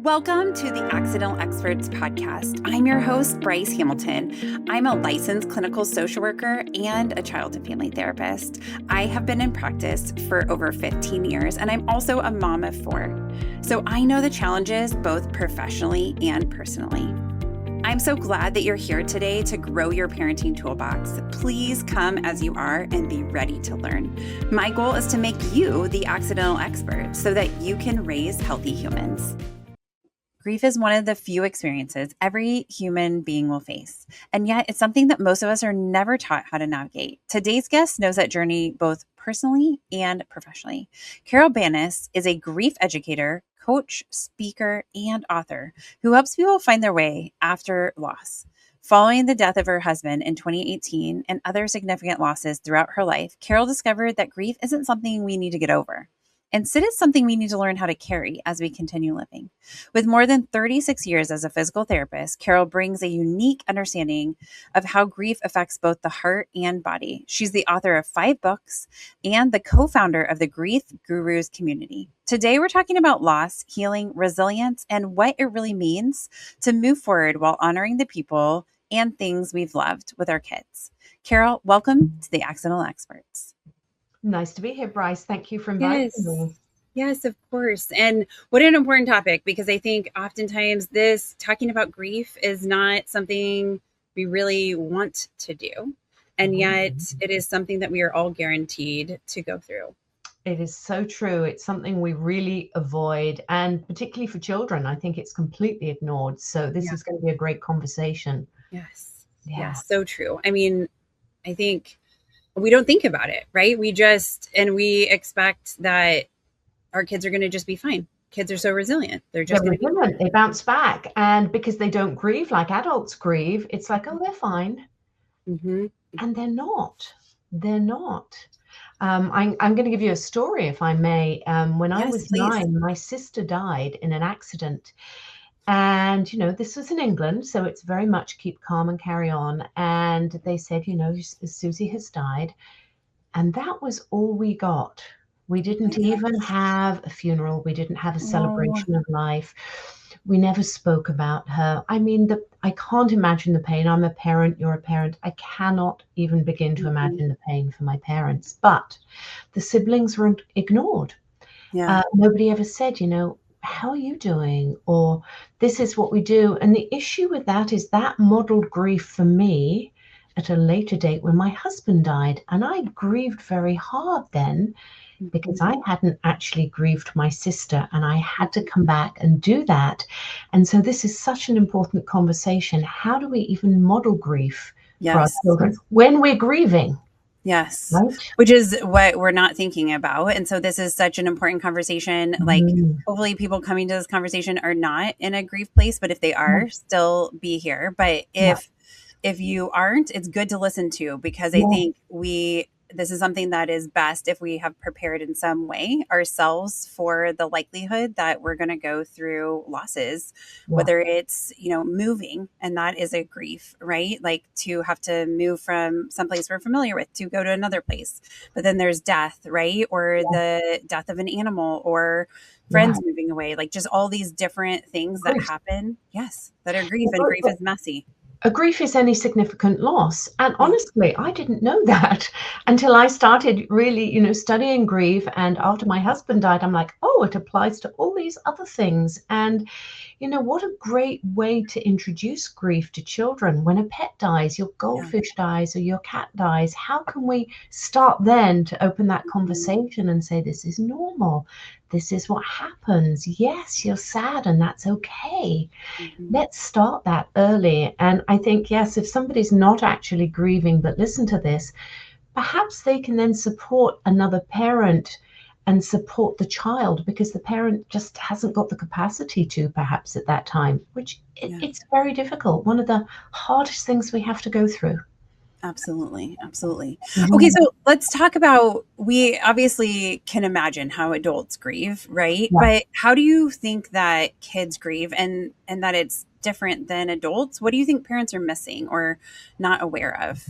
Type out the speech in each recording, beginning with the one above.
Welcome to the Accidental Experts podcast. I'm your host, Bryce Hamilton. I'm a licensed clinical social worker and a child and family therapist. I have been in practice for over 15 years, and I'm also a mom of 4. So I know the challenges both professionally and personally. I'm so glad that you're here today to grow your parenting toolbox. Please come as you are and be ready to learn. My goal is to make you the accidental expert so that you can raise healthy humans. Grief is one of the few experiences every human being will face, and yet it's something that most of us are never taught how to navigate. Today's guest knows that journey both personally and professionally. Carol Banens is a grief educator, coach, speaker, and author who helps people find their way after loss. Following the death of her husband in 2018 and other significant losses throughout her life, Carol discovered that grief isn't something we need to get over. Instead, it's something we need to learn how to carry as we continue living. With more than 36 years as a physical therapist, Carol brings a unique understanding of how grief affects both the heart and body. She's the author of 5 books and the co-founder of the Grief Gurus community. Today, we're talking about loss, healing, resilience, and what it really means to move forward while honoring the people and things we've loved with our kids. Carol, welcome to the Accidental Experts. Nice to be here, Bryce. Thank you for inviting me. Yes, of course. And what an important topic, because I think oftentimes this talking about grief is not something we really want to do. And yet it is something that we are all guaranteed to go through. It is so true. It's something we really avoid. And particularly for children, I think it's completely ignored. So this is going to be a great conversation. Yes. Yes, so true. I mean, I think we don't think about it, right? We expect that our kids are going to just be fine. Kids are so resilient. They're resilient. They bounce back. And because they don't grieve like adults grieve, it's like, oh, they're fine. Mm-hmm. And they're not. They're not. I'm going to give you a story, if I may. When I was 9, my sister died in an accident. And, this was in England, so it's very much keep calm and carry on. And they said, Susie has died. And that was all we got. We didn't even have a funeral. We didn't have a celebration of life. We never spoke about her. I mean, I can't imagine the pain. I'm a parent. You're a parent. I cannot even begin to imagine the pain for my parents. But the siblings were ignored. Nobody ever said, how are you doing? Or this is what we do. And the issue with that is that modeled grief for me at a later date when my husband died. And I grieved very hard then because I hadn't actually grieved my sister, and I had to come back and do that. And so this is such an important conversation. How do we even model grief for our children when we're grieving? Yes. Right? Which is what we're not thinking about. And so this is such an important conversation. Like, hopefully people coming to this conversation are not in a grief place, but if they are, still be here. But if you aren't, it's good to listen to, because I think this is something that is best if we have prepared in some way ourselves for the likelihood that we're going to go through losses, whether it's, moving, and that is a grief, right? Like to have to move from someplace we're familiar with to go to another place. But then there's death, right? Or the death of an animal, or friends moving away, like just all these different things that happen. Yes, that are grief, and grief is messy. A grief is any significant loss. And honestly, I didn't know that until I started really, studying grief. And after my husband died, I'm like, oh, it applies to all these other things. And, what a great way to introduce grief to children. When a pet dies, your goldfish dies, or your cat dies, how can we start then to open that conversation and say, this is normal. This is what happens. Yes, you're sad, and that's okay. Let's start that early. And I think, yes, if somebody's not actually grieving, but listen to this, perhaps they can then support another parent and support the child, because the parent just hasn't got the capacity to, perhaps at that time, which it's very difficult. One of the hardest things we have to go through. Absolutely. Absolutely. Okay. So let's talk about, we obviously can imagine how adults grieve, right? But how do you think that kids grieve, and that it's different than adults? What do you think parents are missing or not aware of?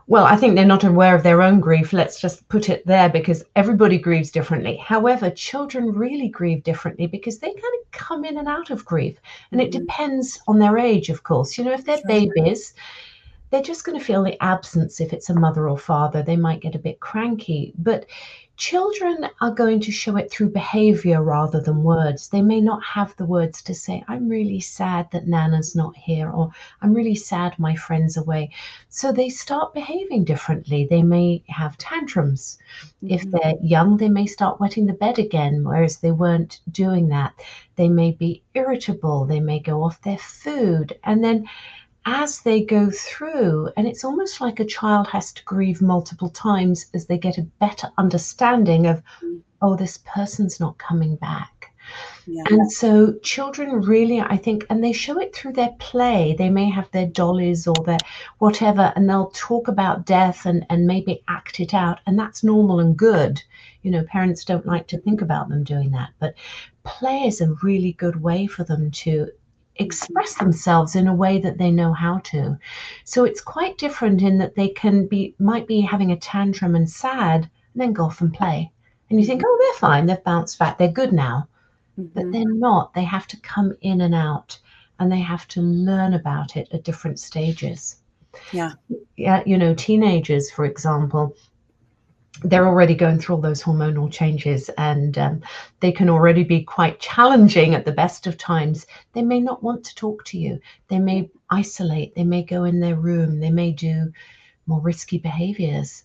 Well, I think they're not aware of their own grief. Let's just put it there, because everybody grieves differently. However, children really grieve differently because they kind of come in and out of grief. And it depends on their age, of course. You know, if they're babies, they're just going to feel the absence. If it's a mother or father, they might get a bit cranky. But children are going to show it through behavior rather than words. They may not have the words to say, I'm really sad that Nana's not here, or I'm really sad my friend's away. So they start behaving differently. They may have tantrums. If they're young, they may start wetting the bed again, whereas they weren't doing that. They may be irritable. They may go off their food. And then as they go through, and it's almost like a child has to grieve multiple times as they get a better understanding of, oh, this person's not coming back. Yeah. And so children really, I think, and they show it through their play. They may have their dollies or their whatever, and they'll talk about death and maybe act it out. And that's normal and good. You know, parents don't like to think about them doing that, but play is a really good way for them to express themselves in a way that they know how to. So it's quite different in that they might be having a tantrum and sad, and then go off and play. And you think, oh, they're fine, they've bounced back, they're good now. But they're not. They have to come in and out, and they have to learn about it at different stages. Yeah, you know, teenagers, for example, they're already going through all those hormonal changes, and they can already be quite challenging at the best of times. They may not want to talk to you. They may isolate. They may go in their room. They may do more risky behaviors.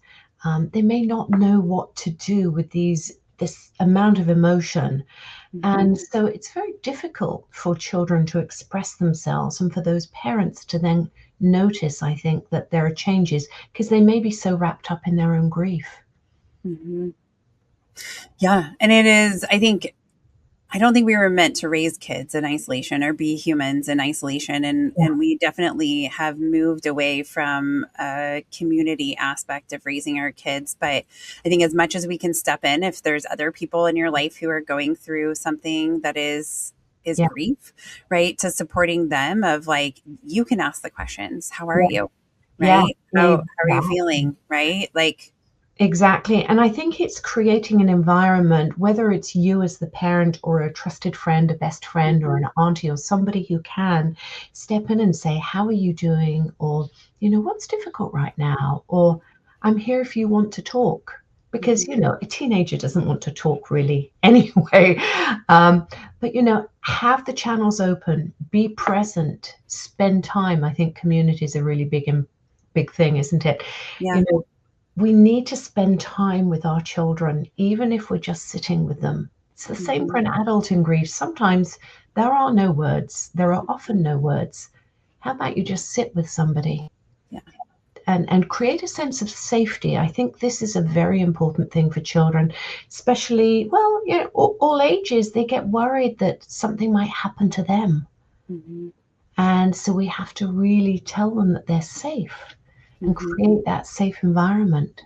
They may not know what to do with this amount of emotion. And so it's very difficult for children to express themselves, and for those parents to then notice, I think, that there are changes because they may be so wrapped up in their own grief. Yeah. And it is, I don't think we were meant to raise kids in isolation or be humans in isolation. And we definitely have moved away from a community aspect of raising our kids. But I think as much as we can step in, if there's other people in your life who are going through something that is grief, right? To supporting them of like, you can ask the questions. How are you? Right? How are you feeling? Right? Like, exactly. And I think it's creating an environment, whether it's you as the parent or a trusted friend, a best friend, or an auntie, or somebody who can step in and say, how are you doing? Or, you know, what's difficult right now? Or I'm here if you want to talk. Because, you know, a teenager doesn't want to talk really anyway. But, you know, have the channels open, be present, spend time. I think community is a really big thing, isn't it? Yeah. You know, we need to spend time with our children, even if we're just sitting with them. It's the same for an adult in grief. Sometimes there are no words. There are often no words. How about you just sit with somebody? Yeah. And create a sense of safety. I think this is a very important thing for children, especially, well, you know, all ages. They get worried that something might happen to them. And so we have to really tell them that they're safe. And create that safe environment.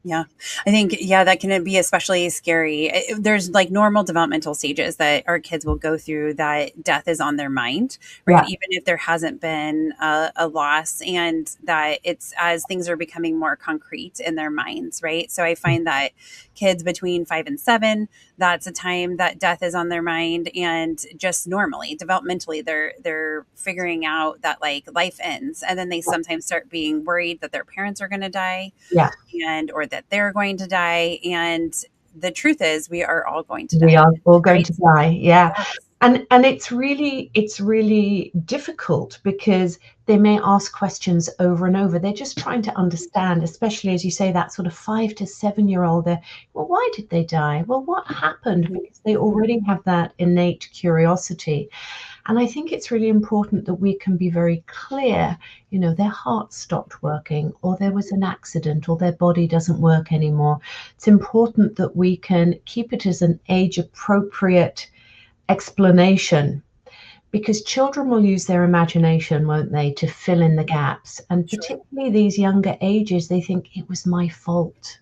Yeah. I think, that can be especially scary. There's like normal developmental stages that our kids will go through that death is on their mind, right? Even if there hasn't been a loss, and that it's as things are becoming more concrete in their minds, right? So I find that kids between 5 and 7, that's a time that death is on their mind, and just normally, developmentally, they're figuring out that like life ends, and then they sometimes start being worried that their parents are going to die. Yeah. Or that they're going to die. And the truth is we are all going to die. We are all going to die. Yeah. Yes. And it's really difficult because they may ask questions over and over. They're just trying to understand, especially as you say, that sort of 5 to 7-year-old. Well, why did they die? Well, what happened? Because they already have that innate curiosity. And I think it's really important that we can be very clear, you know, their heart stopped working, or there was an accident, or their body doesn't work anymore. It's important that we can keep it as an age-appropriate explanation, because children will use their imagination, won't they, to fill in the gaps. And particularly these younger ages, they think it was my fault.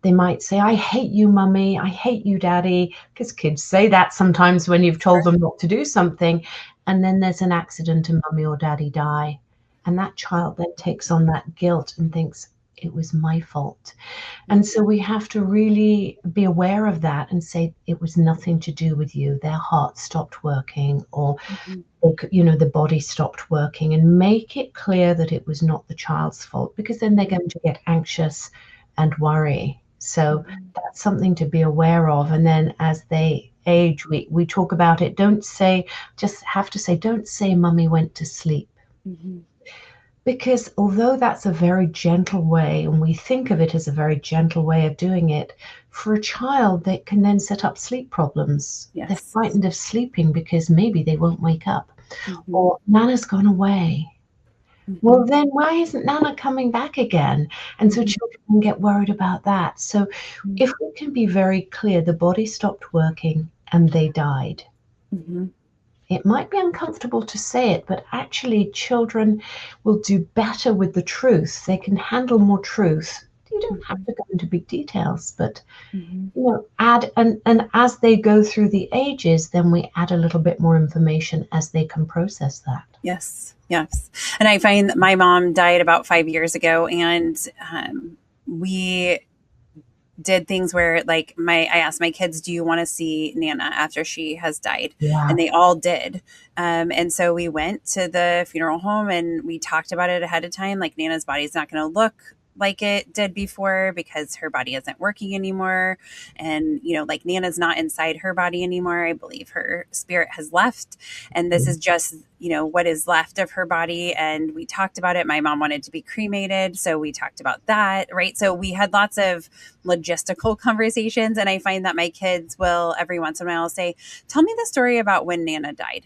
They might say, I hate you, mummy. I hate you, daddy. Because kids say that sometimes when you've told them not to do something. And then there's an accident and mummy or daddy die. And that child then takes on that guilt and thinks, it was my fault. And so we have to really be aware of that and say, it was nothing to do with you. Their heart stopped working, or the body stopped working, and make it clear that it was not the child's fault, because then they're going to get anxious and worry. So that's something to be aware of. And then as they age, we talk about it. Don't say mummy went to sleep. Because although that's a very gentle way, and we think of it as a very gentle way of doing it, for a child, that can then set up sleep problems. Yes. They're frightened of sleeping because maybe they won't wake up. Or Nana's gone away. Well, then why isn't Nana coming back again? And so children can get worried about that. So if we can be very clear, the body stopped working and they died. It might be uncomfortable to say it, but actually children will do better with the truth. They can handle more truth. You don't have to go into big details, but add, and as they go through the ages, then we add a little bit more information as they can process that. Yes. And I find that my mom died about 5 years ago, and we did things where, like, I asked my kids, do you want to see Nana after she has died? And they all did. And so we went to the funeral home and we talked about it ahead of time. Like, Nana's body's not going to look like it did before because her body isn't working anymore. And, like, Nana's not inside her body anymore. I believe her spirit has left. And this is just, what is left of her body. And we talked about it. My mom wanted to be cremated. So we talked about that. Right. So we had lots of logistical conversations. And I find that my kids will every once in a while say, tell me the story about when Nana died.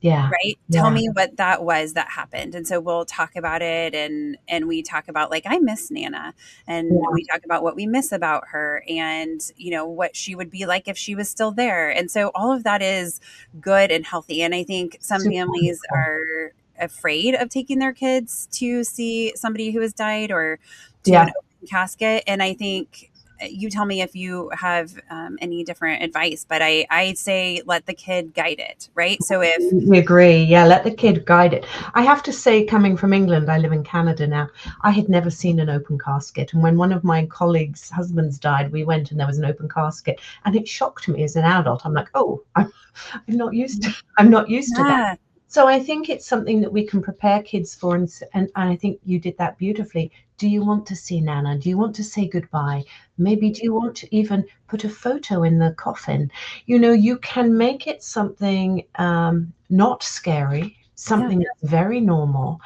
Yeah. Right. Yeah. Tell me what that was that happened. And so we'll talk about it, and we talk about, like, I miss Nana, and we talk about what we miss about her, and, what she would be like if she was still there. And so all of that is good and healthy. And I think some families are afraid of taking their kids to see somebody who has died or to an open casket. And I think, you tell me if you have any different advice, but I say let the kid guide it, right? So if we agree, let the kid guide it. I have to say, coming from England, I live in Canada now, I had never seen an open casket. And when one of my colleagues' husbands died, we went and there was an open casket, and it shocked me as an adult. I'm like, I'm not used to that. So I think it's something that we can prepare kids for, and I think you did that beautifully. Do you want to see Nana? Do you want to say goodbye? Maybe do you want to even put a photo in the coffin? You can make it something not scary, something that's very normal,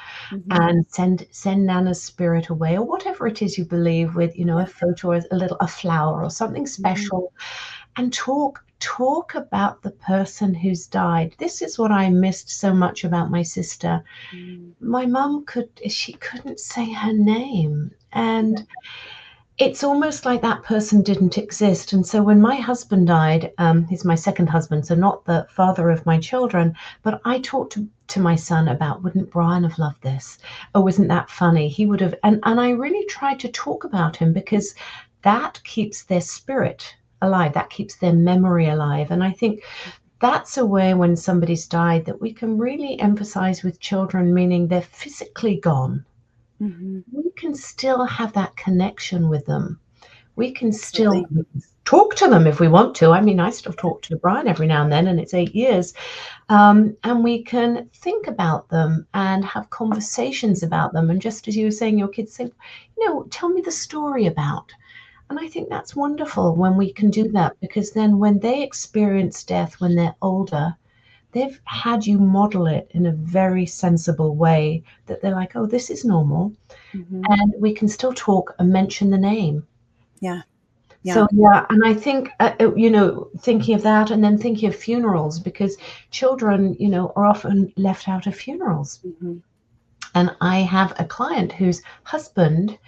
and send Nana's spirit away, or whatever it is you believe, with a photo, or a flower, or something special, and talk about the person who's died. This is what I missed so much about my sister. My mum couldn't say her name, and it's almost like that person didn't exist. And so when my husband died, he's my second husband, so not the father of my children, but I talked to my son about, wouldn't Brian have loved this? Oh, isn't that funny? He would have, and I really tried to talk about him, because that keeps their spirit alive, that keeps their memory alive. And I think that's a way, when somebody's died, that we can really emphasize with children, meaning they're physically gone. We can still have that connection with them. We can still talk to them if we want to. I mean, I still talk to Brian every now and then, and it's 8 years. And we can think about them and have conversations about them. And just as you were saying, your kids say, tell me the story about. And I think that's wonderful when we can do that, because then when they experience death when they're older, they've had you model it in a very sensible way, that they're like, oh, this is normal. And we can still talk and mention the name. So, and I think, thinking of that, and then thinking of funerals, because children, are often left out of funerals. And I have a client whose husband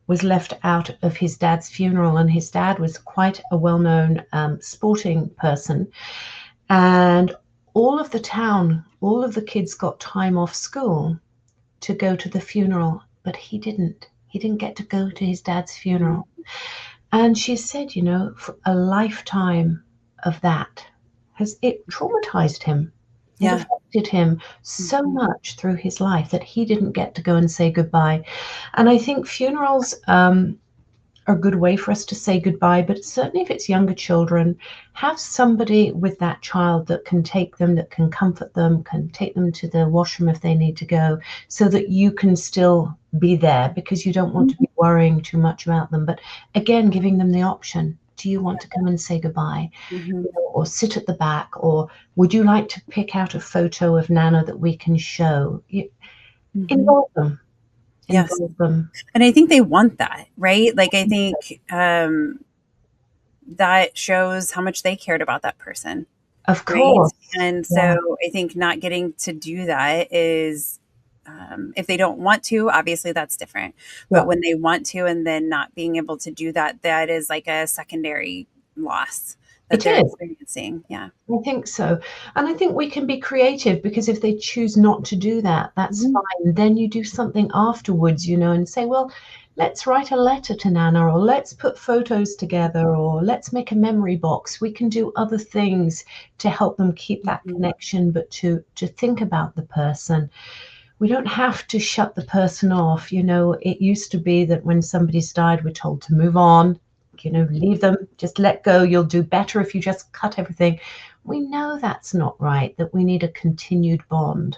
was left out of his dad's funeral, and his dad was quite a well-known sporting person. And all of the kids got time off school to go to the funeral, but he didn't get to go to his dad's funeral. And she said, for a lifetime of that, it traumatized him. It affected him so much through his life that he didn't get to go and say goodbye. And I think funerals are a good way for us to say goodbye, but certainly if it's younger children, have somebody with that child that can take them, that can comfort them, can take them to the washroom if they need to go, so that you can still be there, because you don't want to be worrying too much about them. But again, giving them the option. Do you want to come and say goodbye? Or sit at the back? Or would you like to pick out a photo of Nana that we can show? Involve them. Yes. Involve them. And I think they want that, right? Like, I think that shows how much they cared about that person. Of course. Right? And so I think not getting to do that is, if they don't want to, obviously that's different. But when they want to and then not being able to do that, that is like a secondary loss that they're experiencing. Yeah. I think so. And I think we can be creative, because if they choose not to do that, that's fine. Then you do something afterwards, and say, well, let's write a letter to Nana, or let's put photos together, or let's make a memory box. We can do other things to help them keep that connection, but to think about the person. We don't have to shut the person off. It used to be that when somebody's died, we're told to move on, leave them, just let go. You'll do better if you just cut everything. We know that's not right, that we need a continued bond.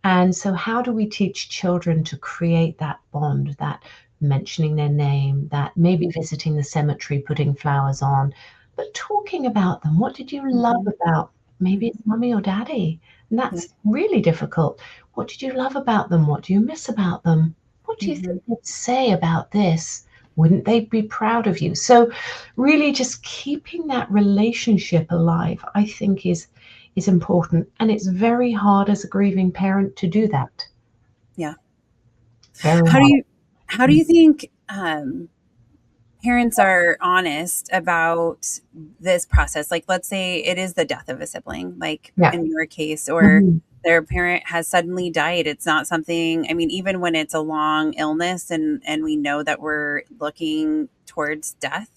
And so how do we teach children to create that bond, that mentioning their name, that maybe visiting the cemetery, putting flowers on, but talking about them? What did you love about, maybe it's mommy or daddy? And that's really difficult. What did you love about them? What do you miss about them? What do you think they'd say about this? Wouldn't they be proud of you? So really just keeping that relationship alive, I think is important. And it's very hard as a grieving parent to do that. Yeah. Very How do you think parents are honest about this process? Like, let's say it is the death of a sibling, like in your case, or their parent has suddenly died. It's not something, I mean, even when it's a long illness and we know that we're looking towards death,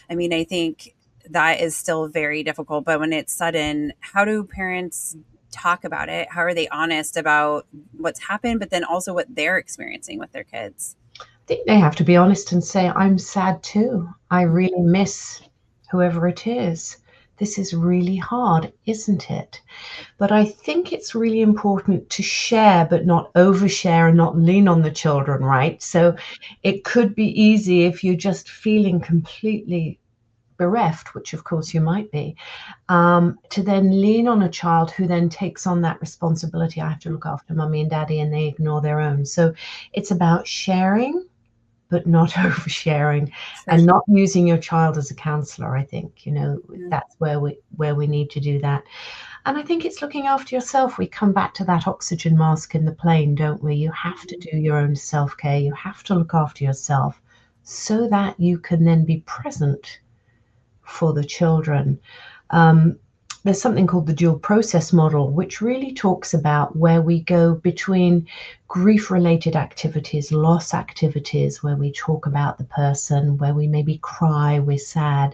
I mean, I think that is still very difficult. But when it's sudden, how do parents talk about it? How are they honest about what's happened, but then also what they're experiencing with their kids? I think they have to be honest and say, I'm sad too. I really miss whoever it is. This is really hard, isn't it? But I think it's really important to share, but not overshare and not lean on the children, right? So it could be easy if you're just feeling completely bereft, which of course you might be, to then lean on a child who then takes on that responsibility. I have to look after mommy and daddy, and they ignore their own. So it's about sharing, but not oversharing, and not using your child as a counselor. I think, that's where we need to do that. And I think it's looking after yourself. We come back to that oxygen mask in the plane, don't we? You have to do your own self-care. You have to look after yourself so that you can then be present for the children. There's something called the dual process model, which really talks about where we go between grief-related activities, loss activities, where we talk about the person, where we maybe cry, we're sad,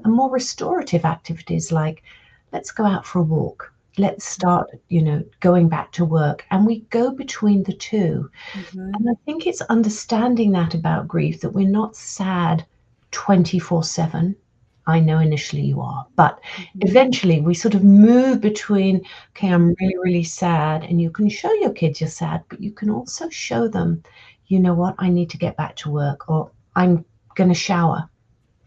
and more restorative activities like, let's go out for a walk. Let's start, going back to work. And we go between the two. And I think it's understanding that about grief, that we're not sad 24/7. I know initially you are, but eventually we sort of move between, okay, I'm really, really sad. And you can show your kids you're sad, but you can also show them, you know what, I need to get back to work, or I'm going to shower.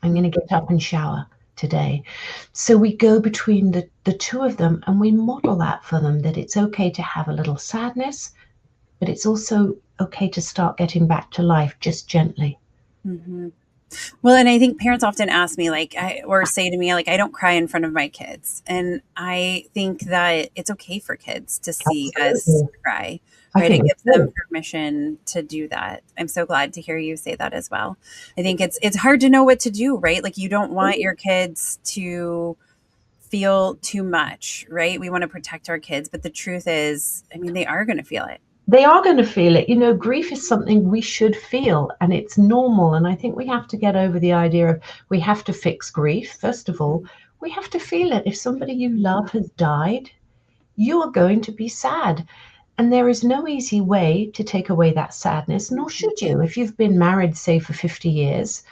I'm going to get up and shower today. So we go between the two of them, and we model that for them, that it's okay to have a little sadness, but it's also okay to start getting back to life just gently. Well, and I think parents often ask me, or say to me, I don't cry in front of my kids. And I think that it's okay for kids to see us cry, right? It gives them permission to do that. I'm so glad to hear you say that as well. I think it's hard to know what to do, right? Like, you don't want your kids to feel too much, right? We want to protect our kids. But the truth is, I mean, they are going to feel it. They are going to feel it. Grief is something we should feel, and it's normal. And I think we have to get over the idea of we have to fix grief. First of all, we have to feel it. If somebody you love has died, you are going to be sad. And there is no easy way to take away that sadness, nor should you. If you've been married, say, for 50 years,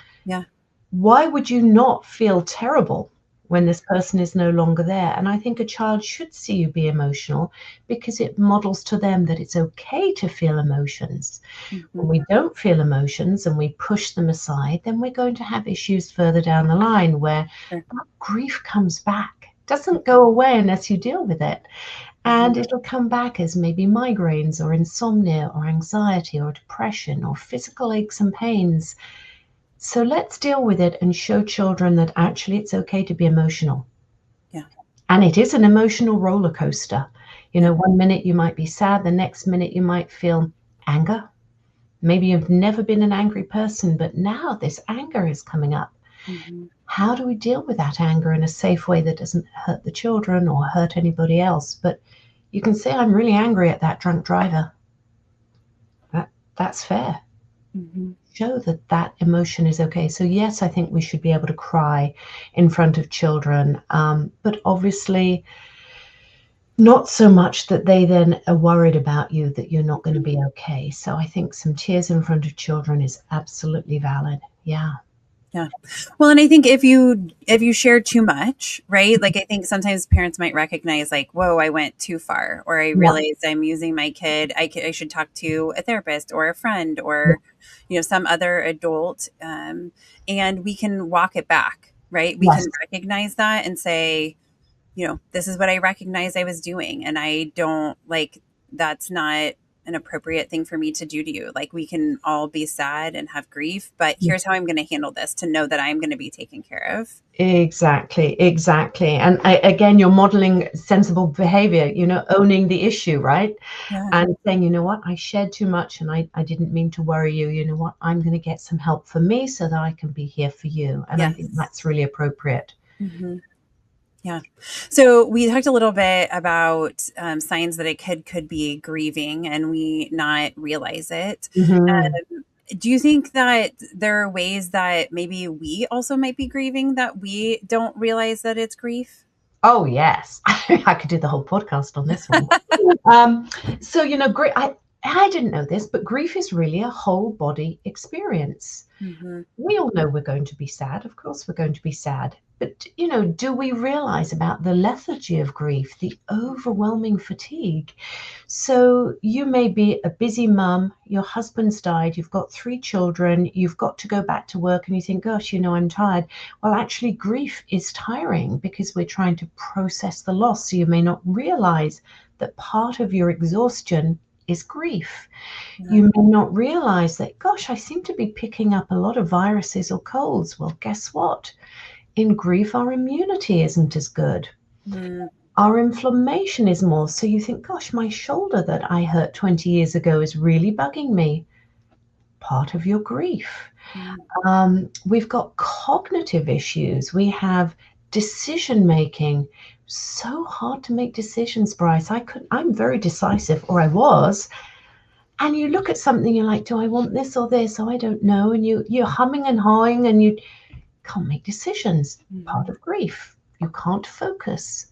why would you not feel terrible when this person is no longer there? And I think a child should see you be emotional because it models to them that it's okay to feel emotions. When we don't feel emotions and we push them aside, then we're going to have issues further down the line where grief comes back. It doesn't go away unless you deal with it. And it'll come back as maybe migraines or insomnia or anxiety or depression or physical aches and pains. So let's deal with it and show children that actually it's okay to be emotional. And it is an emotional roller coaster. You know, one minute you might be sad, the next minute you might feel anger. Maybe you've never been an angry person, but now this anger is coming up. How do we deal with that anger in a safe way that doesn't hurt the children or hurt anybody else? But you can say, I'm really angry at that drunk driver. That's fair. Show that that emotion is okay. So yes, I think we should be able to cry in front of children, but obviously not so much that they then are worried about you, that you're not going to be okay. So I think some tears in front of children is absolutely valid. Yeah. Well, and I think if you share too much, right? Like, I think sometimes parents might recognize like, whoa, I went too far, or I realized I'm using my kid. I should talk to a therapist or a friend or, some other adult. And we can walk it back, right? We can recognize that and say, this is what I recognize I was doing. And I don't that's not an appropriate thing for me to do to you. Like, we can all be sad and have grief, but here's how I'm going to handle this to know that I'm going to be taken care of. Exactly. And again, you're modeling sensible behavior, owning the issue, right? And saying, you know what, I shared too much and I didn't mean to worry you. You know what, I'm going to get some help for me so that I can be here for you. And I think that's really appropriate. Yeah. So we talked a little bit about signs that a kid could be grieving and we not realize it. Do you think that there are ways that maybe we also might be grieving that we don't realize that it's grief? Oh, yes. I could do the whole podcast on this one. So, I didn't know this, but grief is really a whole body experience. We all know we're going to be sad. Of course, we're going to be sad. But, do we realize about the lethargy of grief, the overwhelming fatigue? So you may be a busy mum, your husband's died, you've got 3 children, you've got to go back to work and you think, gosh, I'm tired. Well, actually, grief is tiring because we're trying to process the loss. So you may not realize that part of your exhaustion is grief. You may not realize that, gosh, I seem to be picking up a lot of viruses or colds. Well, guess what? In grief, our immunity isn't as good. Our inflammation is more. So you think, gosh, my shoulder that I hurt 20 years ago is really bugging me. Part of your grief. We've got cognitive issues. We have decision making. So hard to make decisions, Bryce. I'm very decisive, or I was. And you look at something, you're like, do I want this or this? Oh, I don't know. And you're humming and hawing and you can't make decisions. Part of grief. You can't focus.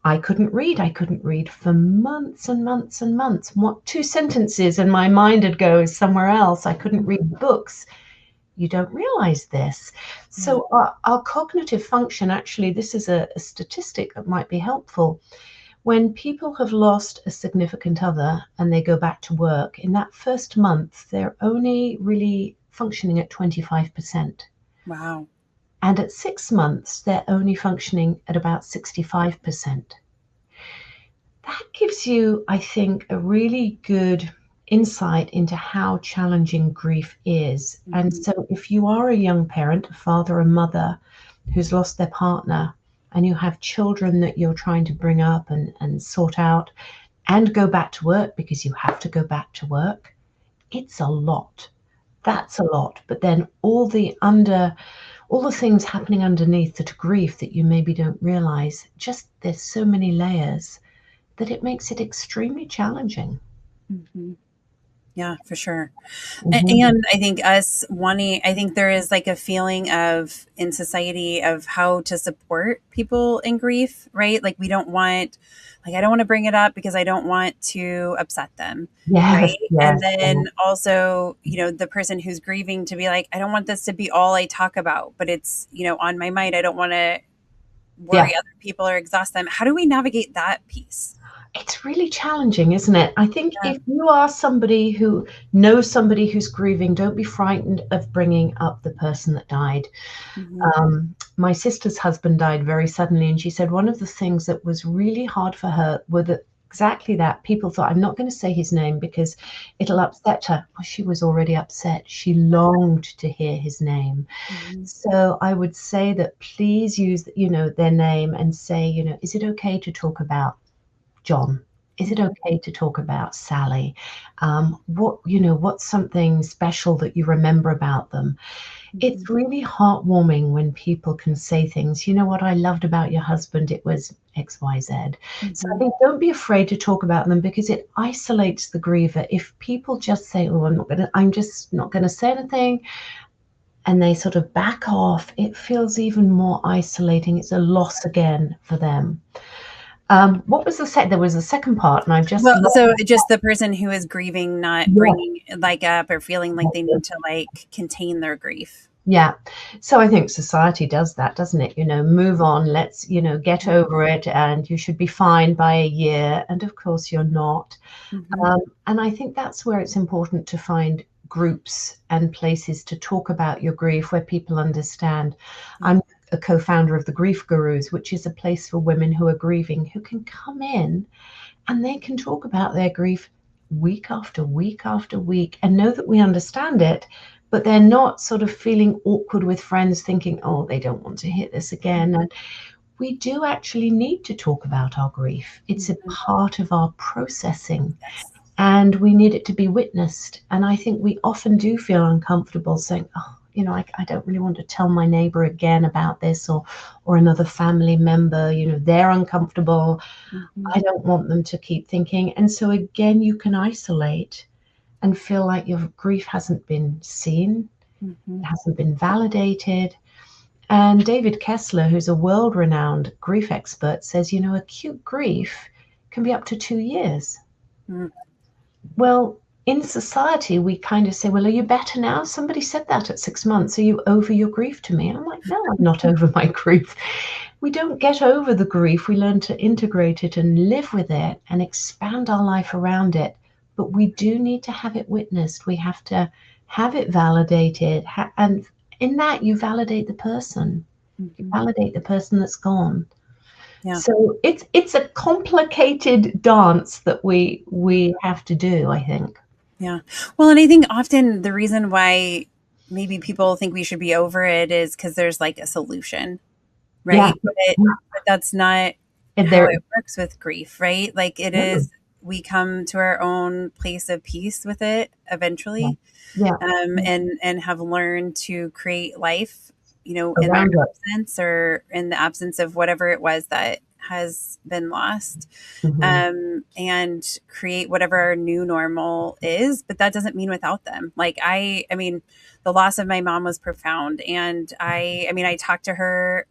I couldn't read for months and months and months. 2 sentences and my mind would go somewhere else. I couldn't read books. You don't realize this. So our cognitive function, actually, this is a statistic that might be helpful. When people have lost a significant other and they go back to work, in that first month, they're only really functioning at 25%. Wow. And at 6 months, they're only functioning at about 65%. That gives you, I think, a really good insight into how challenging grief is. And so if you are a young parent, a father or mother who's lost their partner, and you have children that you're trying to bring up and sort out and go back to work because you have to go back to work, it's a lot. That's a lot. But then all the things happening underneath that grief that you maybe don't realize, just there's so many layers that it makes it extremely challenging. Yeah, for sure. Mm-hmm. And I think I think there is like a feeling of in society of how to support people in grief, right? Like we don't want, like, I don't want to bring it up because I don't want to upset them. Yes, Right. And yes, then also, the person who's grieving to be like, I don't want this to be all I talk about, but it's, on my mind. I don't want to yeah. worry other people or exhaust them. How do we navigate that piece? It's really challenging, isn't it? I think Yeah. if you are somebody who knows somebody who's grieving, don't be frightened of bringing up the person that died. Hmm. My sister's husband died very suddenly, and she said one of the things that was really hard for her were that exactly that people thought, I'm not going to say his name because it'll upset her. Well, she was already upset. She longed to hear his name. Hmm. So I would say that please use, their name and say, is it okay to talk about John? Is it okay to talk about Sally? What's something special that you remember about them? Hmm. It's really heartwarming when people can say things. You know what I loved about your husband? It was XYZ. So I Hmm. think don't be afraid to talk about them because it isolates the griever. If people just say, "Oh, I'm just not gonna say anything," and they sort of back off, it feels even more isolating. It's a loss again for them. What was the There was a second part, and I've just Well, lost. so just the person who is grieving, not Yeah. bringing like up or feeling like they need to like contain their grief. Yeah. So I think society does that, doesn't it? Move on, let's, get over it, and you should be fine by a year. And of course, you're not. Hmm. And I think that's where it's important to find groups and places to talk about your grief where people understand. Yeah. I'm a co-founder of the Grief Gurus, which is a place for women who are grieving who can come in and they can talk about their grief week after week after week and know that we understand it, but they're not sort of feeling awkward with friends thinking, oh, they don't want to hear this again. And we do actually need to talk about our grief. It's a Mhm. part of our processing Yes. and we need it to be witnessed. And I think we often do feel uncomfortable saying, oh, I don't really want to tell my neighbor again about this, or another family member, they're uncomfortable. Mhm. I don't want them to keep thinking. And so again, you can isolate and feel like your grief hasn't been seen, it Mhm. hasn't been validated. And David Kessler, who's a world renowned grief expert, says, acute grief can be up to 2 years. Mm. Well, in society, we kind of say, well, are you better now? Somebody said that at 6 months. Are you over your grief to me? And I'm like, no, I'm not over my grief. We don't get over the grief. We learn to integrate it and live with it and expand our life around it. But we do need to have it witnessed. We have to have it validated. And in that, you validate the person. You Mhm. validate the person that's gone. Yeah. So it's a complicated dance that we have to do, I think. Yeah. Well, and I think often the reason why maybe people think we should be over it is because there's like a solution, Yeah. right? But that's not And how there, it works with grief, right? Like it no. is, we come to our own place of peace with it Yeah. eventually, Yeah. and have learned to create life, in their Around it. absence or in the absence of whatever it was that has been lost, Mhm. and create whatever our new normal is. But that doesn't mean without them. Like I mean, the loss of my mom was profound, and I talked to her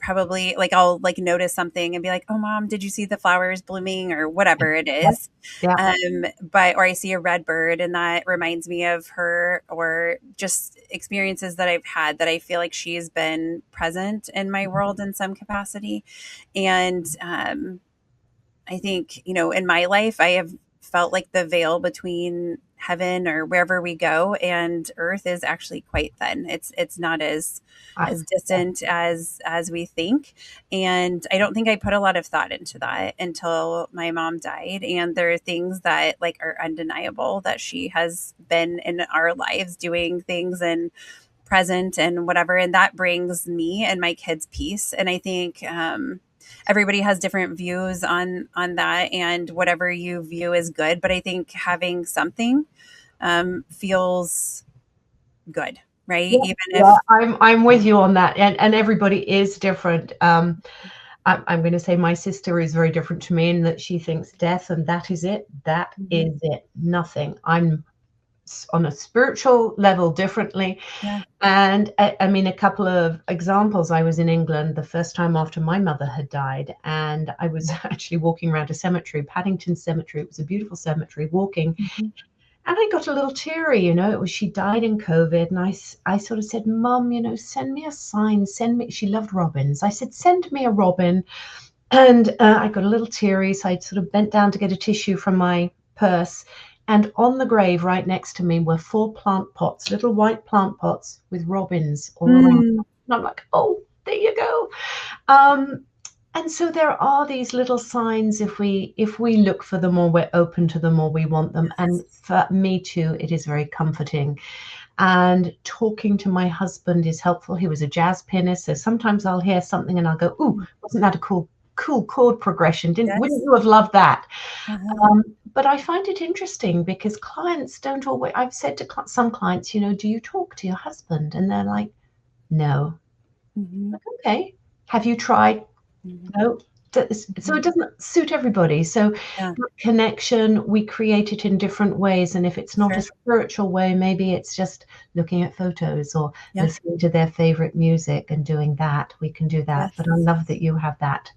probably, like, I'll like notice something and be like, "Oh, mom, did you see the flowers blooming?" or whatever it is. Yeah. Or I see a red bird and that reminds me of her, or just experiences that I've had that I feel like she's been present in my world in some capacity. And I think, in my life, I have felt like the veil between heaven or wherever we go and earth is actually quite thin. It's not I, as distant as we think. And I don't think I put a lot of thought into that until my mom died. And there are things that like are undeniable that she has been in our lives doing things and present and whatever. And that brings me and my kids peace. And I think everybody has different views on that, and whatever you view is good. But I think having something feels good, right? yeah, Even yeah, if I'm with you on that, and everybody is different. I'm going to say my sister is very different to me in that she thinks death and that is it. That is it. Nothing. I'm on a spiritual level differently. Yeah. And I mean, a couple of examples. I was in England the first time after my mother had died, and I was actually walking around a cemetery, Paddington Cemetery. It was a beautiful cemetery, walking. And I got a little teary, it was, she died in COVID. And I sort of said, Mum, send me a sign, she loved robins. I said, send me a robin. And I got a little teary. So I sort of bent down to get a tissue from my purse. And on the grave right next to me were 4 plant pots, little white plant pots with robins all around. And I'm like, oh, there you go. And so there are these little signs if we look for them, or we're open to them, or we want them. And for me too, it is very comforting. And talking to my husband is helpful. He was a jazz pianist, so sometimes I'll hear something and I'll go, "Ooh, wasn't that a cool chord progression? Wouldn't you have loved that?" But I find it interesting because clients don't always. I've said to some clients, do you talk to your husband? And they're like, no. Like, okay, have you tried? No. So it doesn't suit everybody. So connection, we create it in different ways. And if it's not a spiritual way, maybe it's just looking at photos or listening to their favorite music and doing that. We can do that. But I love that you have that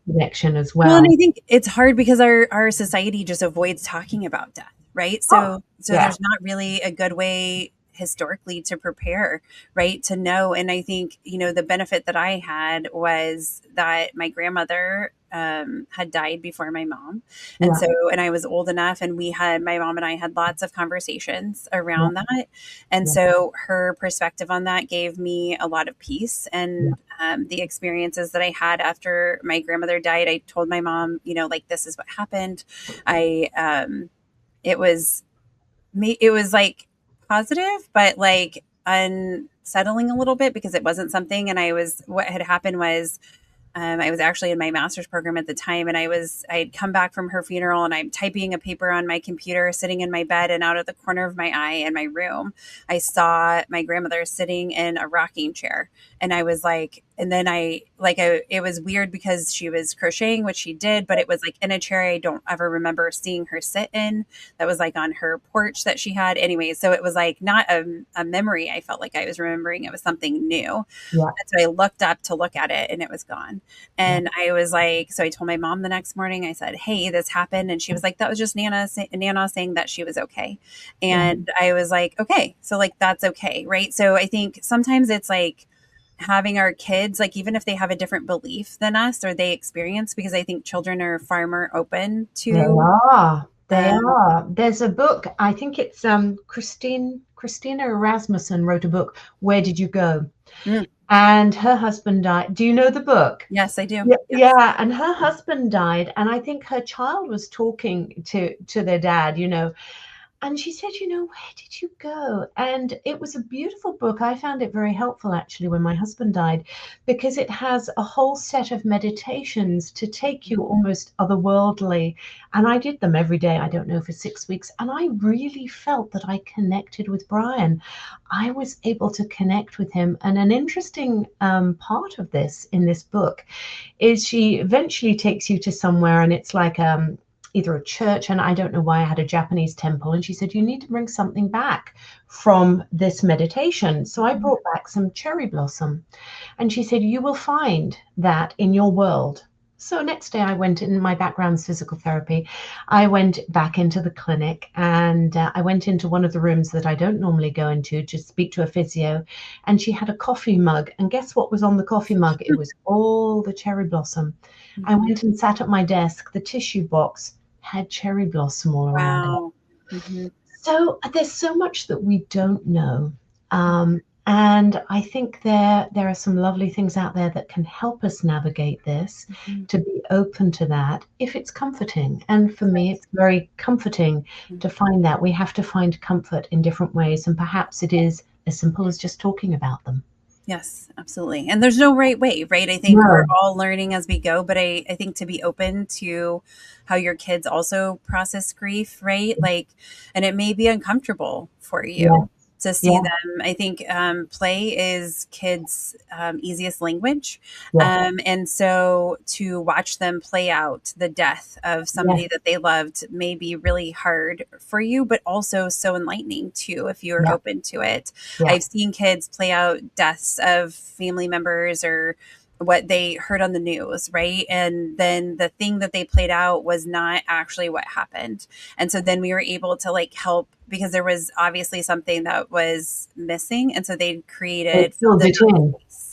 connection as well. Well, and I think it's hard because our society just avoids talking about death, right? So there's not really a good way historically to prepare, right? To know. And I think, the benefit that I had was that my grandmother had died before my mom. And and I was old enough, and my mom and I had lots of conversations around that. And so her perspective on that gave me a lot of peace. And the experiences that I had after my grandmother died, I told my mom, like, this is what happened. It was like positive, but like unsettling a little bit because it wasn't something. And what had happened was, I was actually in my master's program at the time, and I'd come back from her funeral, and I'm typing a paper on my computer, sitting in my bed, and out of the corner of my eye in my room, I saw my grandmother sitting in a rocking chair. And I was like, and then it was weird because she was crocheting, which she did, but it was like in a chair I don't ever remember seeing her sit in. That was like on her porch that she had. Anyway, so it was like not a memory I felt like I was remembering. It was something new. And so I looked up to look at it, and it was gone. And I was like, so I told my mom the next morning, I said, hey, this happened. And she was like, that was just Nana saying that she was okay. And I was like, okay, so like, that's okay. Right. So I think sometimes it's like having our kids, like, even if they have a different belief than us or they experience, because I think children are far more open to. They are. There's a book, I think it's Christina Erasmussen wrote a book, Where Did You Go? And her husband died. Do you know the book? Yes, I do. Yeah. And her husband died. And I think her child was talking to their dad, and she said, where did you go? And it was a beautiful book. I found it very helpful, actually, when my husband died, because it has a whole set of meditations to take you almost otherworldly. And I did them every day, I don't know, for 6 weeks. And I really felt that I connected with Brian. I was able to connect with him. And an interesting part of this in this book is she eventually takes you to somewhere, and it's like either a church, and I don't know why I had a Japanese temple. And she said, you need to bring something back from this meditation. So I brought back some cherry blossom. And she said, you will find that in your world. So next day I went in, my background's physical therapy. I went back into the clinic, and I went into one of the rooms that I don't normally go into to speak to a physio. And she had a coffee mug. And guess what was on the coffee mug? It was all the cherry blossom. I went and sat at my desk. The tissue box had cherry blossom all around it. So there's so much that we don't know. And I think there are some lovely things out there that can help us navigate this, to be open to that if it's comforting. And for me, it's very comforting to find that. We have to find comfort in different ways. And perhaps it is as simple as just talking about them. Yes, absolutely. And there's no right way, right? I think we're all learning as we go, but I think to be open to how your kids also process grief, right? Like, and it may be uncomfortable for you. to see them. I think play is kids' easiest language. And so to watch them play out the death of somebody that they loved may be really hard for you, but also so enlightening too, if you're open to it. I've seen kids play out deaths of family members or what they heard on the news, right? And then the thing that they played out was not actually what happened. And so then we were able to like help because there was obviously something that was missing. And so they created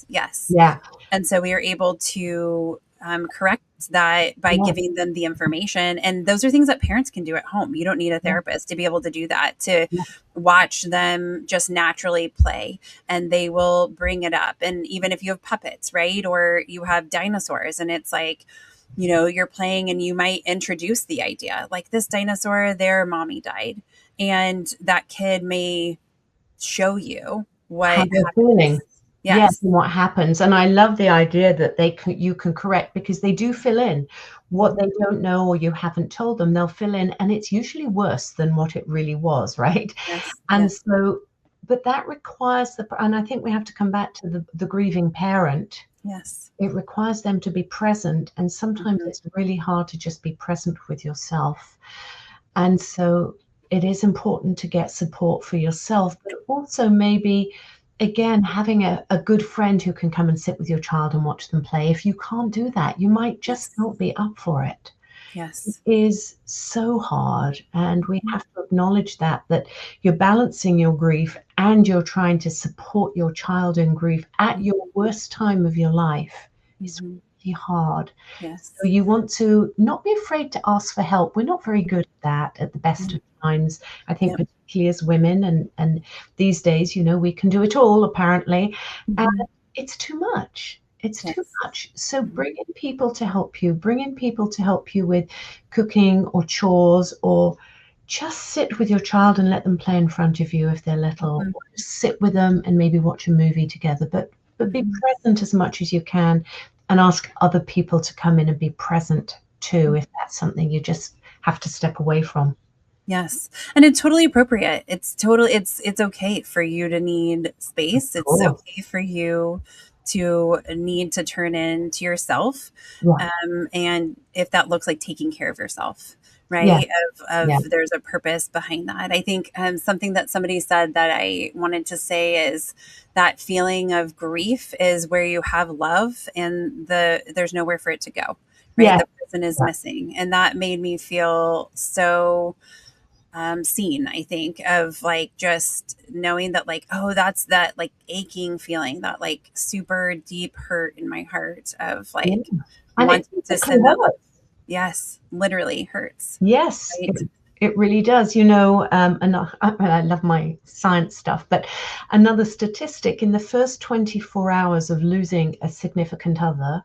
Yes. Yeah. And so we were able to correct that by giving them the information. And those are things that parents can do at home. You don't need a therapist to be able to do that, to watch them just naturally play, and they will bring it up. And even if you have puppets, right? Or you have dinosaurs, and it's like, you know, you're playing and you might introduce the idea like this dinosaur, their mommy died. And that kid may show you what they're feeling. Yes, and what happens. And I love the idea that you can correct, because they do fill in what they don't know or you haven't told them. They'll fill in, and it's usually worse than what it really was, right? And so, but that requires and I think we have to come back to the grieving parent. It requires them to be present, and sometimes it's really hard to just be present with yourself. And so it is important to get support for yourself, but also maybe again, having a good friend who can come and sit with your child and watch them play. If you can't do that, you might just not be up for it. It is so hard. And we have to acknowledge that you're balancing your grief and you're trying to support your child in grief at your worst time of your life. It's really hard. So you want to not be afraid to ask for help. We're not very good at that at the best of times. I think particularly as women, and these days, you know, we can do it all apparently, and it's too much. It's too much. So bring in people to help you. Bring in people to help you with cooking or chores, or just sit with your child and let them play in front of you if they're little. Or just sit with them and maybe watch a movie together. But be present as much as you can, and ask other people to come in and be present too, if that's something you just have to step away from. Yes. And it's totally appropriate. It's okay for you to need space. It's okay for you to need to turn in to yourself. And if that looks like taking care of yourself, right? There's a purpose behind that. I think something that somebody said that I wanted to say is that feeling of grief is where you have love and there's nowhere for it to go, right? The person is missing. And that made me feel so seen, I think, of like just knowing that like, oh, that's that like aching feeling, that like super deep hurt in my heart of like wanting to send that love. Yes, literally hurts. Yes, right? It really does. You know, and I love my science stuff, but another statistic, in the first 24 hours of losing a significant other,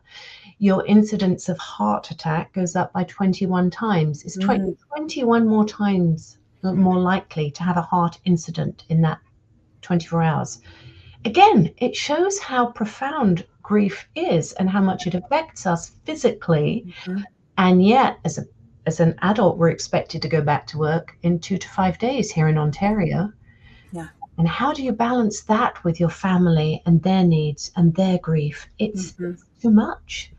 your incidence of heart attack goes up by 21 times. It's 21 more times more likely to have a heart incident in that 24 hours. Again, it shows how profound grief is and how much it affects us physically. And yet, as an adult, we're expected to go back to work in 2 to 5 days here in Ontario. And how do you balance that with your family and their needs and their grief? It's too much.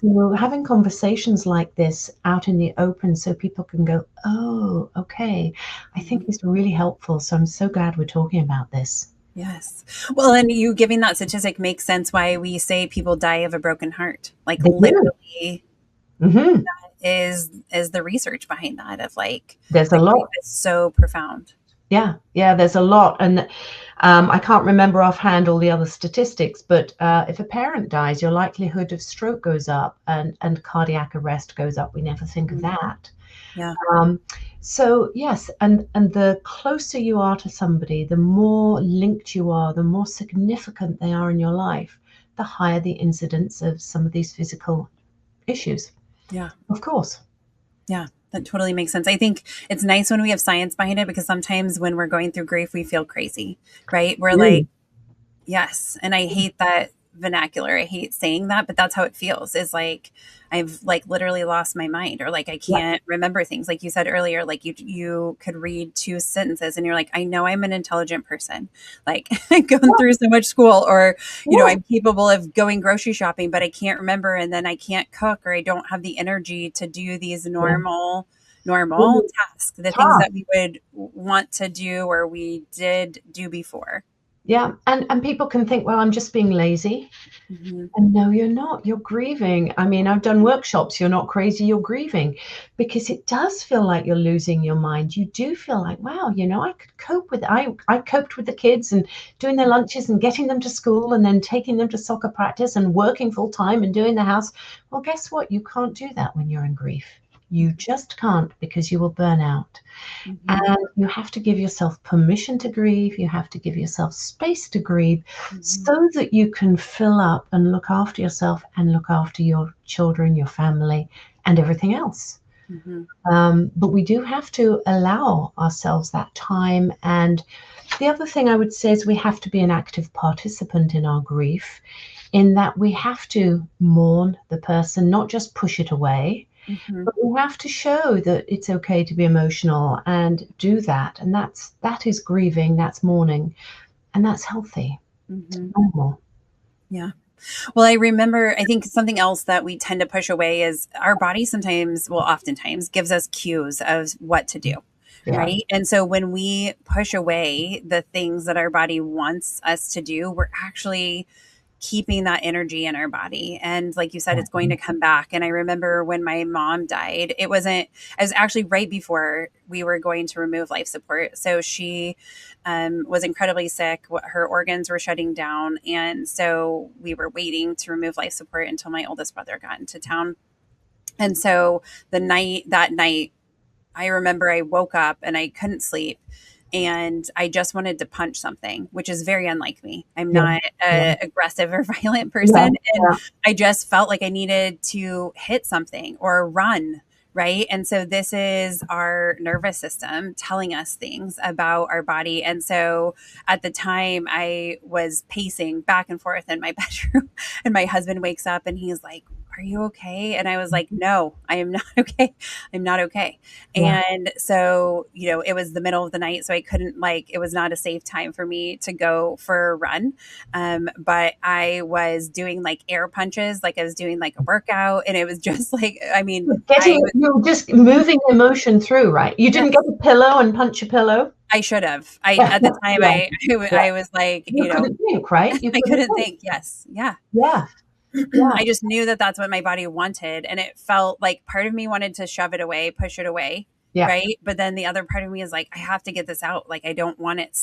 So having conversations like this out in the open so people can go, oh, okay, I think is really helpful. So I'm so glad we're talking about this. Yes. Well, and you giving that statistic makes sense why we say people die of a broken heart. Like literally that is the research behind that of like, there's a lot. It's so profound. Yeah, there's a lot. And I can't remember offhand all the other statistics, but if a parent dies, your likelihood of stroke goes up and cardiac arrest goes up. We never think of that. So yes, and the closer you are to somebody, the more linked you are, the more significant they are in your life, the higher the incidence of some of these physical issues. Of course. That totally makes sense. I think it's nice when we have science behind it, because sometimes when we're going through grief, we feel crazy, right? We're like, yes. And I hate that vernacular. I hate saying that, but that's how it feels. Is like I've like literally lost my mind, or like I can't remember things. Like you said earlier, like you could read 2 sentences and you're like, I know I'm an intelligent person, like going through so much school, or I'm capable of going grocery shopping, but I can't remember, and then I can't cook, or I don't have the energy to do these normal tasks, the things that we would want to do or we did do before. Yeah. And people can think, well, I'm just being lazy. Mm-hmm. And no, you're not. You're grieving. I mean, I've done workshops. You're not crazy. You're grieving, because it does feel like you're losing your mind. You do feel like, wow, I could cope with it. I coped with the kids and doing their lunches and getting them to school and then taking them to soccer practice and working full time and doing the house. Well, guess what? You can't do that when you're in grief. You just can't, because you will burn out. Mm-hmm. And you have to give yourself permission to grieve. You have to give yourself space to grieve, so that you can fill up and look after yourself and look after your children, your family, and everything else. Mm-hmm. But we do have to allow ourselves that time. And the other thing I would say is we have to be an active participant in our grief, in that we have to mourn the person, not just push it away. Mm-hmm. But we have to show that it's okay to be emotional and do that. And that is grieving, that's mourning, and that's healthy. Mm-hmm. It's normal. Yeah. Well, I think something else that we tend to push away is our body oftentimes gives us cues of what to do. Yeah. Right. And so when we push away the things that our body wants us to do, we're actually keeping that energy in our body. And like you said, it's going to come back. And I remember when my mom died, it was actually right before we were going to remove life support. So she was incredibly sick. Her organs were shutting down. And so we were waiting to remove life support until my oldest brother got into town. And so that night, I remember I woke up and I couldn't sleep. And I just wanted to punch something, which is very unlike me. I'm not an aggressive or violent person. And I just felt like I needed to hit something or run. Right. And so this is our nervous system telling us things about our body. And so at the time I was pacing back and forth in my bedroom, and my husband wakes up and he's like, "Are you okay?" And I was like, "No, I am not okay. I'm not okay." Yeah. And so, it was the middle of the night, so I couldn't it was not a safe time for me to go for a run. But I was doing air punches, I was doing a workout, and it was just you were just moving emotion through, right? You didn't get a pillow and punch a pillow. I should have. At the time, I was like, you couldn't think, right? I couldn't think. Yes. Yeah. Yeah. Yeah. I just knew that that's what my body wanted. And it felt like part of me wanted to shove it away, push it away. Yeah. Right. But then the other part of me is like, I have to get this out. I don't want it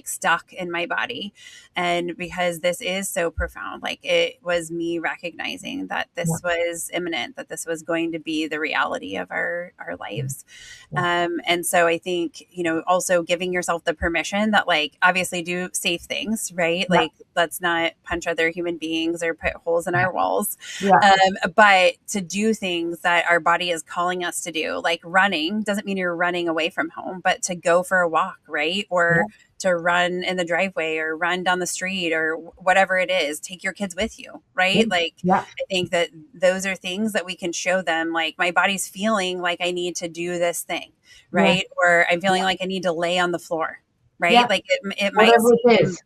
stuck in my body. And because this is so profound, it was me recognizing that this was imminent, that this was going to be the reality of our lives. Yeah. And so I think, also giving yourself the permission that obviously do safe things, right? Yeah. Let's not punch other human beings or put holes in our walls. Yeah. But to do things that our body is calling us to do, like running, doesn't mean you're running away from home, but to go for a walk, right? Or to run in the driveway or run down the street or whatever it is, take your kids with you, right? I think that those are things that we can show them, my body's feeling like I need to do this thing, right? Yeah. Or I'm feeling like I need to lay on the floor, right? Yeah. It might seem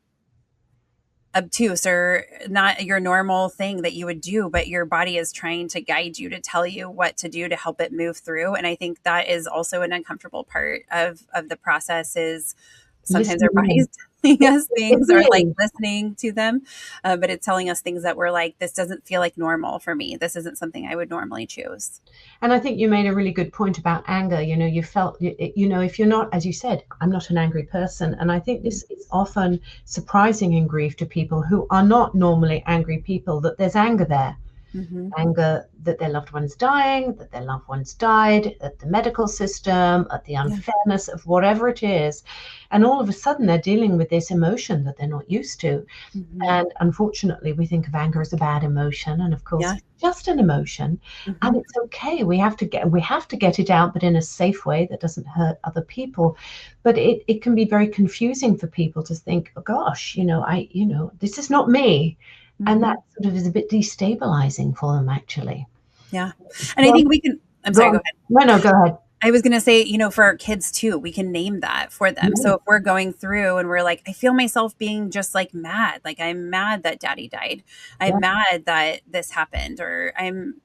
obtuse or not your normal thing that you would do, but your body is trying to guide you, to tell you what to do to help it move through. And I think that is also an uncomfortable part of the process, is sometimes our bodies telling us things or listening to them. But it's telling us things that we're like, this doesn't feel like normal for me. This isn't something I would normally choose. And I think you made a really good point about anger. You felt, if you're not, as you said, I'm not an angry person. And I think this is often surprising in grief to people who are not normally angry people, that there's anger there. Mm-hmm. Anger that their loved one's dying, that their loved one's died, at the medical system, at the unfairness of whatever it is. And all of a sudden they're dealing with this emotion that they're not used to. Mm-hmm. And unfortunately, we think of anger as a bad emotion. And of course, it's just an emotion. Mm-hmm. And it's okay. We have to get it out, but in a safe way that doesn't hurt other people. But it can be very confusing for people to think, oh gosh, this is not me. And that sort of is a bit destabilizing for them, actually. Yeah. And I think we can, I'm sorry, go ahead. No, go ahead. I was going to say, for our kids too, we can name that for them. Yeah. So if we're going through and we're like, I feel myself being just like mad, like I'm mad that daddy died. I'm mad that this happened, or I'm,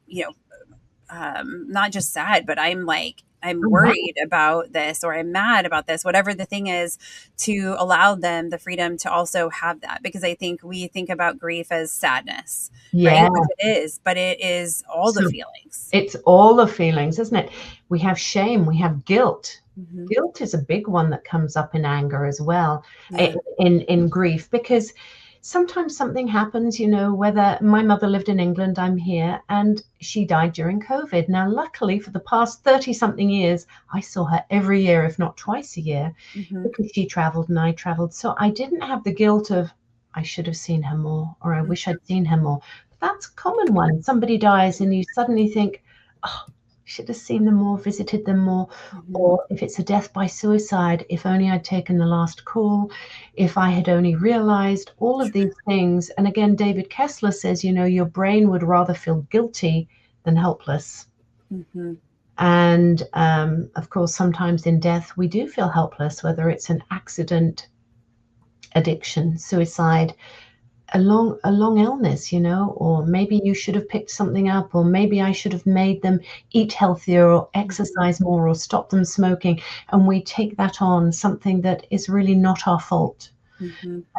not just sad, but I'm like, I'm worried about this, or I'm mad about this, whatever the thing is, to allow them the freedom to also have that. Because I think we think about grief as sadness, right? Which it is, but it is all the feelings. It's all the feelings, isn't it? We have shame, we have guilt. Guilt is a big one that comes up in anger as well, in grief, because sometimes something happens, whether my mother lived in England, I'm here, and she died during COVID. Now, luckily for the past 30 something years, I saw her every year, if not twice a year, because she traveled and I traveled. So I didn't have the guilt of, I should have seen her more, or I wish I'd seen her more. But that's a common one. Somebody dies and you suddenly think, oh, should have seen them more, visited them more. Or if it's a death by suicide, if only I'd taken the last call, if I had only realized all of these things. And again, David Kessler says, your brain would rather feel guilty than helpless. And of course, sometimes in death, we do feel helpless, whether it's an accident, addiction, suicide, a long illness, or maybe you should have picked something up, or maybe I should have made them eat healthier or exercise more or stop them smoking. And we take that on, something that is really not our fault.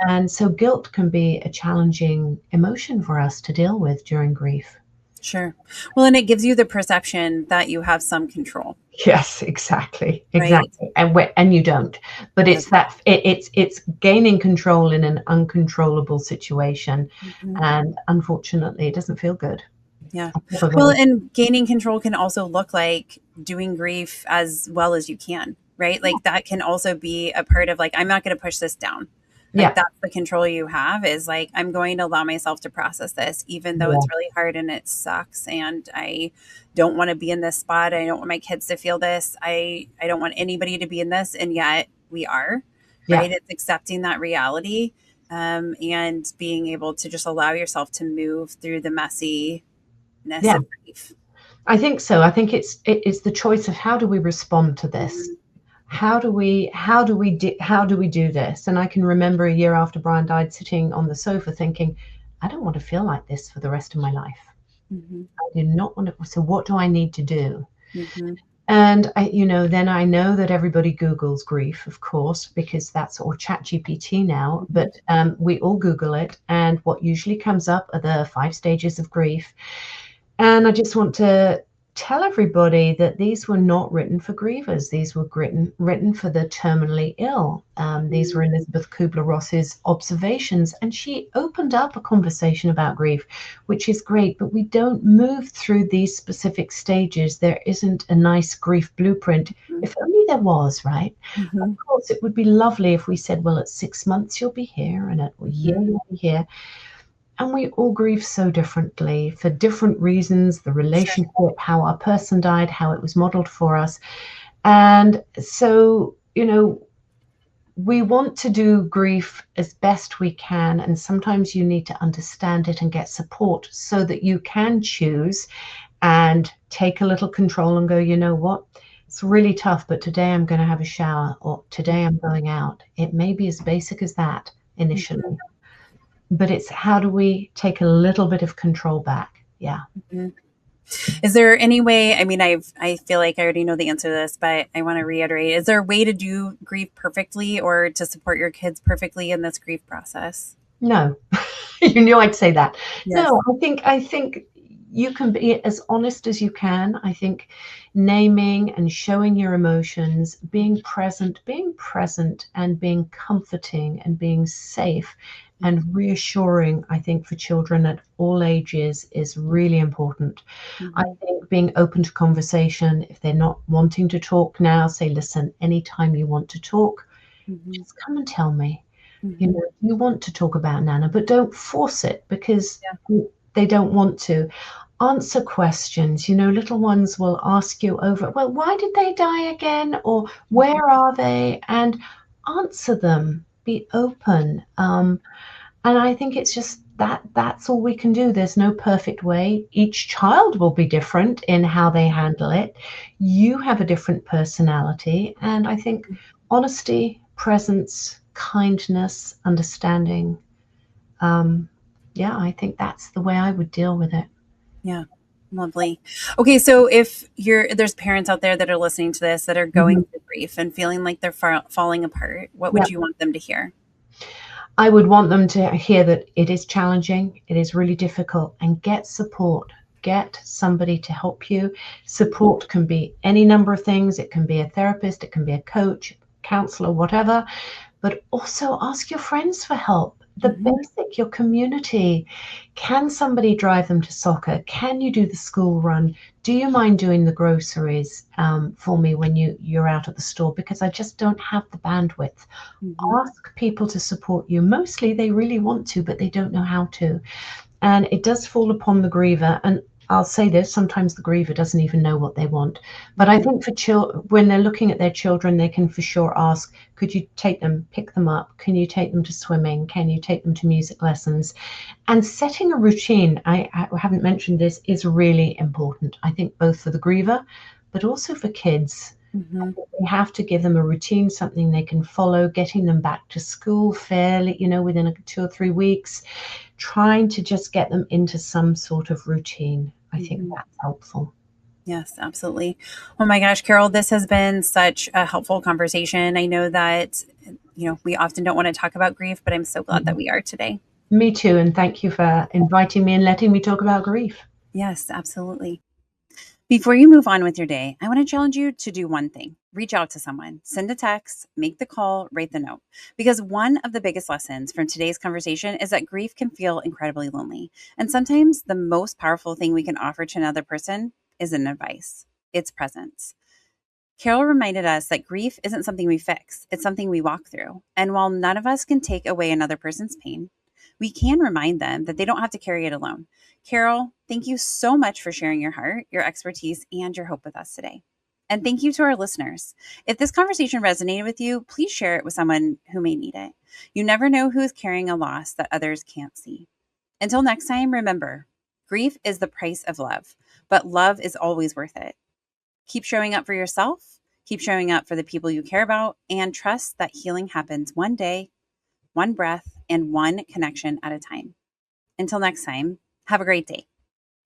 And so guilt can be a challenging emotion for us to deal with during grief. Sure. Well, and it gives you the perception that you have some control. Yes, exactly. Right? And you don't. But it's that it's gaining control in an uncontrollable situation, and unfortunately, it doesn't feel good. Yeah. Well, and gaining control can also look like doing grief as well as you can, right? Like that can also be a part of like, I'm not going to push this down. Like that's the control you have, is like, I'm going to allow myself to process this, even though it's really hard and it sucks. And I don't want to be in this spot. I don't want my kids to feel this. I don't want anybody to be in this. And yet we are, right? It's accepting that reality, and being able to just allow yourself to move through the messiness of grief. I think so. I think it's the choice of how do we respond to this? How do we do this? And I can remember a year after Brian died, sitting on the sofa thinking, I don't want to feel like this for the rest of my life. I do not want to. So what do I need to do? And then I know that everybody Googles grief, of course, because that's, or ChatGPT now, but we all Google it. And what usually comes up are the 5 stages of grief. And I just want to tell everybody that these were not written for grievers. These were written for the terminally ill. These were Elizabeth Kubler-Ross's observations, and she opened up a conversation about grief, which is great, but we don't move through these specific stages. There isn't a nice grief blueprint. If only there was, right? Of course, it would be lovely if we said, well, at 6 months, you'll be here, and at a year, you'll be here. And we all grieve so differently for different reasons, the relationship, how our person died, how it was modeled for us. And so, we want to do grief as best we can. And sometimes you need to understand it and get support so that you can choose and take a little control and go, you know what? It's really tough, but today I'm going to have a shower, or today I'm going out. It may be as basic as that initially. But it's how do we take a little bit of control back? Yeah. Is there any way, I feel like I already know the answer to this, but I want to reiterate, is there a way to do grief perfectly or to support your kids perfectly in this grief process? No. You knew I'd say that. Yes. No, I think you can be as honest as you can. I think naming and showing your emotions, being present and being comforting and being safe and reassuring, I think, for children at all ages is really important. I think being open to conversation, if they're not wanting to talk now, say, listen, anytime you want to talk, just come and tell me. You want to talk about Nana, but don't force it because they don't want to. Answer questions. Little ones will ask you over, well, why did they die again? Or where are they? And answer them. Be open. And I think it's just that's all we can do. There's no perfect way. Each child will be different in how they handle it. You have a different personality. And I think honesty, presence, kindness, understanding. Yeah, I think that's the way I would deal with it. Yeah. Lovely. Okay. So if there's parents out there that are listening to this that are going through grief and feeling like they're falling apart, what would you want them to hear? I would want them to hear that it is challenging, it is really difficult, and get support. Get somebody to help you. Support can be any number of things. It can be a therapist, it can be a coach, counselor, whatever. But also ask your friends for help. The basic, your community. Can somebody drive them to soccer? Can you do the school run? Do you mind doing the groceries for me when you're out at the store? Because I just don't have the bandwidth. Ask people to support you. Mostly they really want to, but they don't know how to. And it does fall upon the griever. And I'll say this, sometimes the griever doesn't even know what they want. But I think when they're looking at their children, they can for sure ask, could you pick them up? Can you take them to swimming? Can you take them to music lessons? And setting a routine, I haven't mentioned this, is really important. I think both for the griever, but also for kids. We have to give them a routine, something they can follow, getting them back to school fairly, within 2 or 3 weeks, trying to just get them into some sort of routine. I think that's helpful. Yes, absolutely. Oh my gosh, Carol, this has been such a helpful conversation. I know that, we often don't want to talk about grief, but I'm so glad that we are today. Me too. And thank you for inviting me and letting me talk about grief. Yes, absolutely. Before you move on with your day, I want to challenge you to do one thing. Reach out to someone, send a text, make the call, write the note. Because one of the biggest lessons from today's conversation is that grief can feel incredibly lonely. And sometimes the most powerful thing we can offer to another person isn't advice, it's presence. Carol reminded us that grief isn't something we fix, it's something we walk through. And while none of us can take away another person's pain, we can remind them that they don't have to carry it alone. Carol, thank you so much for sharing your heart, your expertise, and your hope with us today. And thank you to our listeners. If this conversation resonated with you, please share it with someone who may need it. You never know who is carrying a loss that others can't see. Until next time, remember, grief is the price of love, but love is always worth it. Keep showing up for yourself, keep showing up for the people you care about, and trust that healing happens one day, one breath, and one connection at a time. Until next time, have a great day.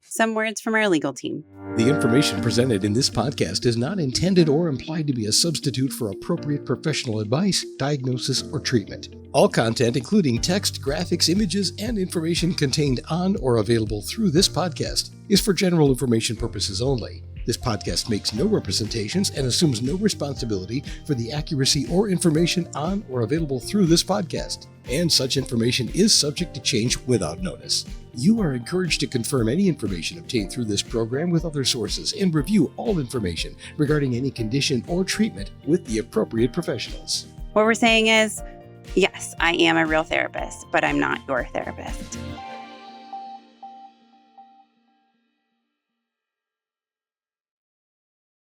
Some words from our legal team. The information presented in this podcast is not intended or implied to be a substitute for appropriate professional advice, diagnosis, or treatment. All content, including text, graphics, images, and information contained on or available through this podcast, is for general information purposes only. This podcast makes no representations and assumes no responsibility for the accuracy or information on or available through this podcast, and such information is subject to change without notice. You are encouraged to confirm any information obtained through this program with other sources and review all information regarding any condition or treatment with the appropriate professionals. What we're saying is, yes, I am a real therapist, but I'm not your therapist.